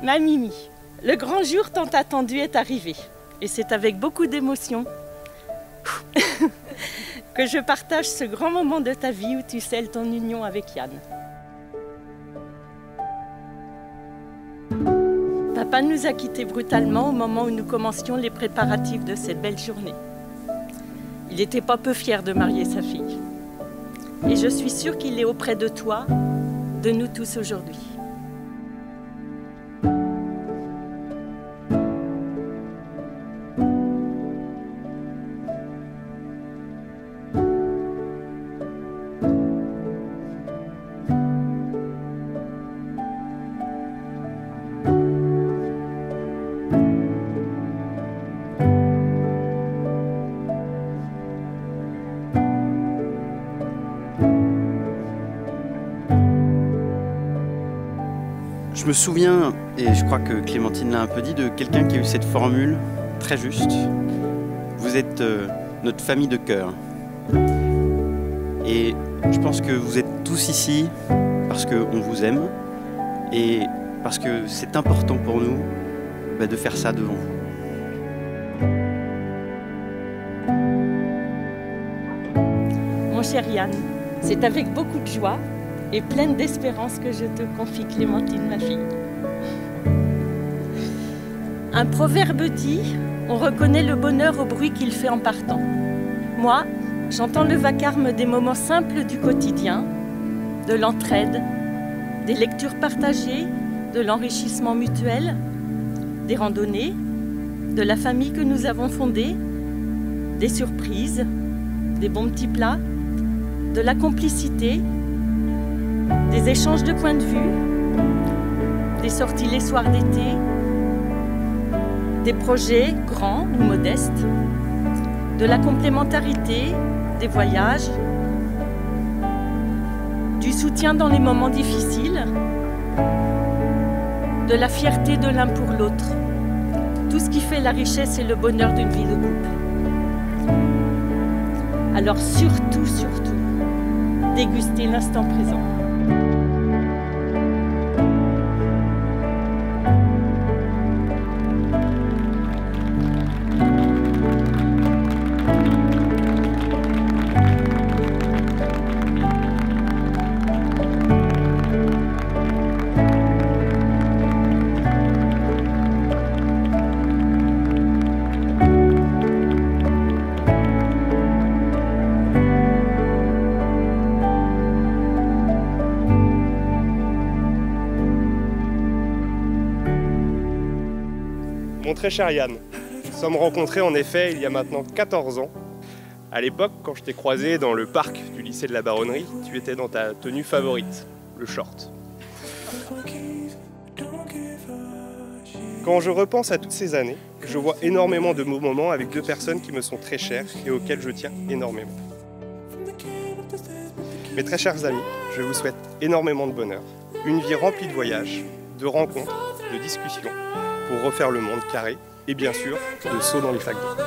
Ma Mimi, le grand jour tant attendu est arrivé. Et c'est avec beaucoup d'émotion que je partage ce grand moment de ta vie où tu scelles ton union avec Yann. Papa nous a quittés brutalement au moment où nous commencions les préparatifs de cette belle journée. Il n'était pas peu fier de marier sa fille. Et je suis sûre qu'il est auprès de toi, de nous tous aujourd'hui. Je me souviens, et je crois que Clémentine l'a un peu dit, de quelqu'un qui a eu cette formule très juste. Vous êtes notre famille de cœur. Et je pense que vous êtes tous ici parce qu'on vous aime et parce que c'est important pour nous de faire ça devant vous. Mon cher Yann, c'est avec beaucoup de joie et pleine d'espérance que je te confie Clémentine, ma fille. Un proverbe dit « On reconnaît le bonheur au bruit qu'il fait en partant ». Moi, j'entends le vacarme des moments simples du quotidien, de l'entraide, des lectures partagées, de l'enrichissement mutuel, des randonnées, de la famille que nous avons fondée, des surprises, des bons petits plats, de la complicité, des échanges de points de vue, des sorties les soirs d'été, des projets grands ou modestes, de la complémentarité, des voyages, du soutien dans les moments difficiles, de la fierté de l'un pour l'autre, tout ce qui fait la richesse et le bonheur d'une vie de couple. Alors surtout, dégustez l'instant présent. Mon très cher Yann, nous sommes rencontrés en effet il y a maintenant 14 ans. À l'époque, quand je t'ai croisé dans le parc du lycée de la Baronnerie, tu étais dans ta tenue favorite, le short. Quand je repense à toutes ces années, je vois énormément de beaux moments avec deux personnes qui me sont très chères et auxquelles je tiens énormément. Mes très chers amis, je vous souhaite énormément de bonheur, une vie remplie de voyages, de rencontres, de discussions, pour refaire le monde carré et bien sûr de sauts dans les flaques d'eau.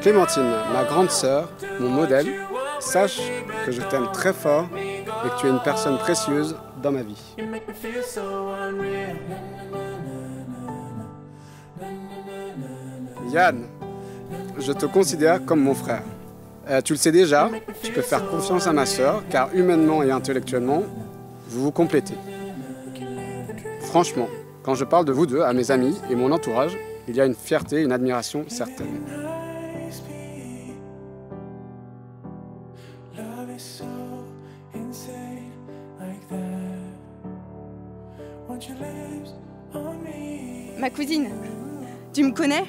Clémentine, ma grande sœur, mon modèle, sache que je t'aime très fort et que tu es une personne précieuse dans ma vie. Yann, je te considère comme mon frère. Tu le sais déjà, tu peux faire confiance à ma sœur, car humainement et intellectuellement, vous vous complétez. Franchement, quand je parle de vous deux à mes amis et mon entourage, il y a une fierté et une admiration certaine. Ma cousine, tu me connais ?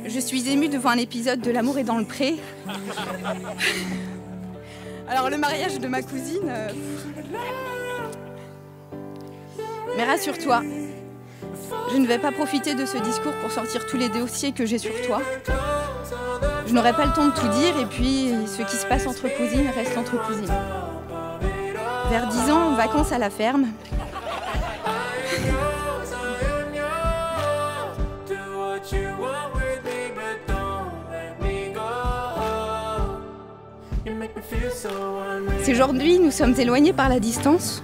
Je suis émue devant un épisode de L'amour est dans le pré. Alors le mariage de ma cousine... Mais rassure-toi, je ne vais pas profiter de ce discours pour sortir tous les dossiers que j'ai sur toi. Je n'aurai pas le temps de tout dire et puis ce qui se passe entre cousines reste entre cousines. Vers 10 ans, en vacances à la ferme. Si aujourd'hui nous sommes éloignés par la distance,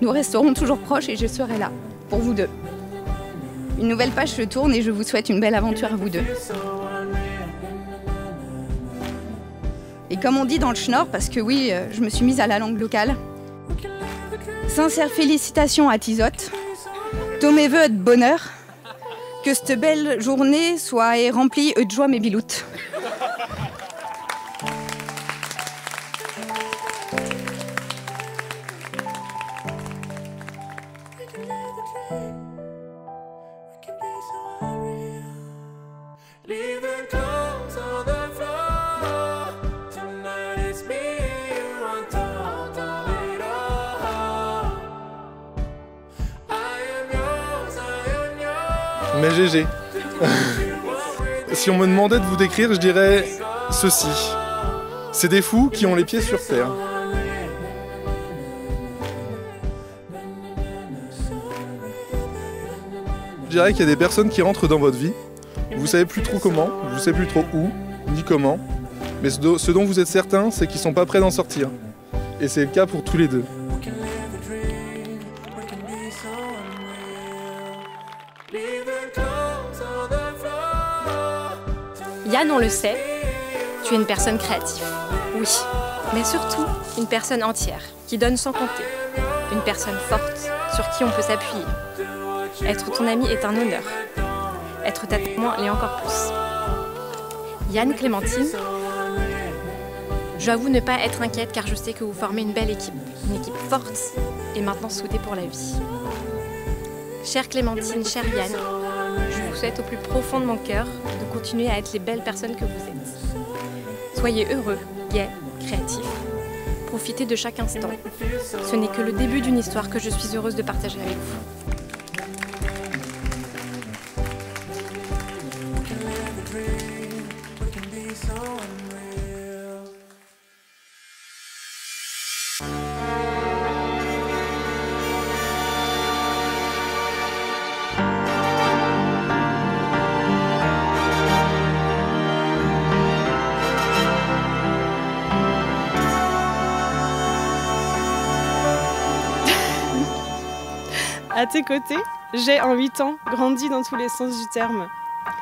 nous resterons toujours proches et je serai là, pour vous deux. Une nouvelle page se tourne et je vous souhaite une belle aventure à vous deux. Et comme on dit dans le schnorr, parce que oui, je me suis mise à la langue locale, sincères félicitations à Tizotte, tous mes vœux de bonheur, que cette belle journée soit remplie de joie mes biloutes. Mais GG. Si on me demandait de vous décrire, je dirais ceci. C'est des fous qui ont les pieds sur terre. Je dirais qu'il y a des personnes qui rentrent dans votre vie. Vous savez plus trop comment, vous savez plus trop où, ni comment. Mais ce dont vous êtes certain, c'est qu'ils sont pas prêts d'en sortir. Et c'est le cas pour tous les deux. Yann, on le sait, tu es une personne créative, oui, mais surtout une personne entière, qui donne sans compter, une personne forte, sur qui on peut s'appuyer. Être ton ami est un honneur, être ta témoin l'est encore plus. Yann, Clémentine, j'avoue ne pas être inquiète car je sais que vous formez une belle équipe, une équipe forte et maintenant soudée pour la vie. Chère Clémentine, cher Yann, je vous souhaite au plus profond de mon cœur de continuer à être les belles personnes que vous êtes. Soyez heureux, gais, créatifs. Profitez de chaque instant. Ce n'est que le début d'une histoire que je suis heureuse de partager avec vous. À tes côtés, j'ai en 8 ans grandi dans tous les sens du terme.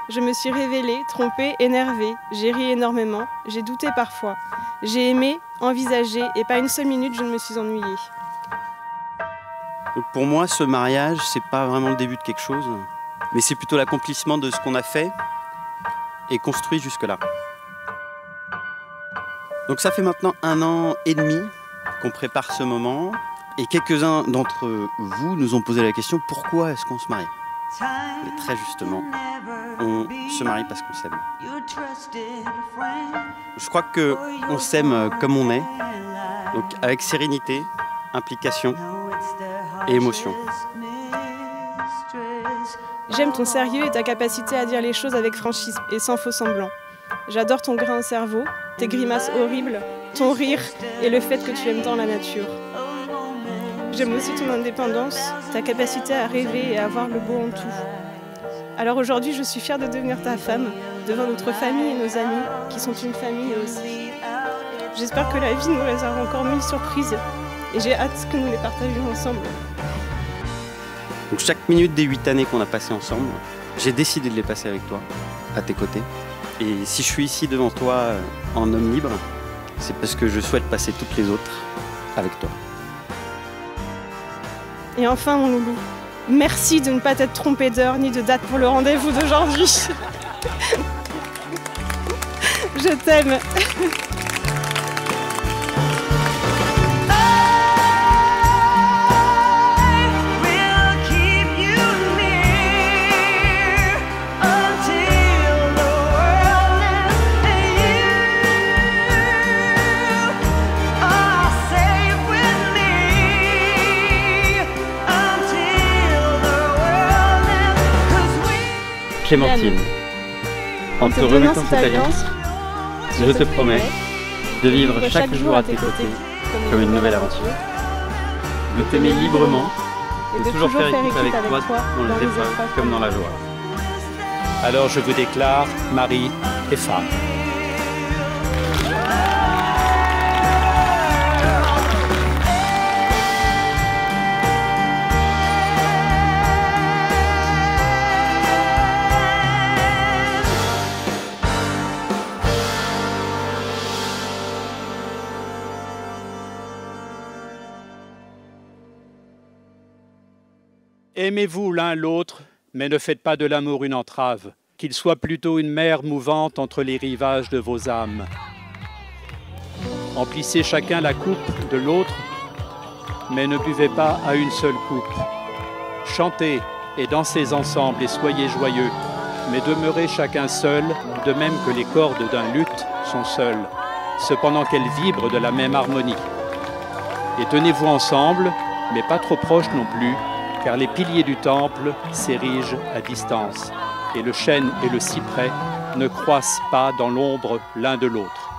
Je me suis révélée, trompée, énervée, j'ai ri énormément, j'ai douté parfois. J'ai aimé, envisagé et pas une seule minute je ne me suis ennuyée. Donc pour moi, ce mariage, c'est pas vraiment le début de quelque chose, mais c'est plutôt l'accomplissement de ce qu'on a fait et construit jusque-là. Donc ça fait maintenant 1 an et demi qu'on prépare ce moment. Et quelques-uns d'entre vous nous ont posé la question « Pourquoi est-ce qu'on se marie ?» Mais très justement, on se marie parce qu'on s'aime. Je crois qu'on s'aime comme on est, donc avec sérénité, implication et émotion. J'aime ton sérieux et ta capacité à dire les choses avec franchise et sans faux semblant. J'adore ton grain de cerveau, tes grimaces horribles, ton rire et le fait que tu aimes tant la nature. J'aime aussi ton indépendance, ta capacité à rêver et à voir le beau en tout. Alors aujourd'hui, je suis fière de devenir ta femme, devant notre famille et nos amis, qui sont une famille aussi. J'espère que la vie nous réserve encore 1000 surprises, et j'ai hâte que nous les partagions ensemble. Donc chaque minute des 8 années qu'on a passées ensemble, j'ai décidé de les passer avec toi, à tes côtés. Et si je suis ici devant toi en homme libre, c'est parce que je souhaite passer toutes les autres avec toi. Et enfin, mon loulou, merci de ne pas t'être trompé d'heure ni de date pour le rendez-vous d'aujourd'hui. Je t'aime. Clémentine, en te remettant cette alliance, je te promets de vivre chaque jour à tes côtés comme une nouvelle aventure, de t'aimer librement et de toujours faire équipe avec toi dans les épreuves comme dans la joie. Alors je vous déclare mari et femme. Aimez-vous l'un l'autre, mais ne faites pas de l'amour une entrave, qu'il soit plutôt une mer mouvante entre les rivages de vos âmes. Emplissez chacun la coupe de l'autre, mais ne buvez pas à une seule coupe. Chantez et dansez ensemble et soyez joyeux, mais demeurez chacun seul, de même que les cordes d'un luth sont seules, cependant qu'elles vibrent de la même harmonie. Et tenez-vous ensemble, mais pas trop proches non plus, car les piliers du temple s'érigent à distance, et le chêne et le cyprès ne croissent pas dans l'ombre l'un de l'autre.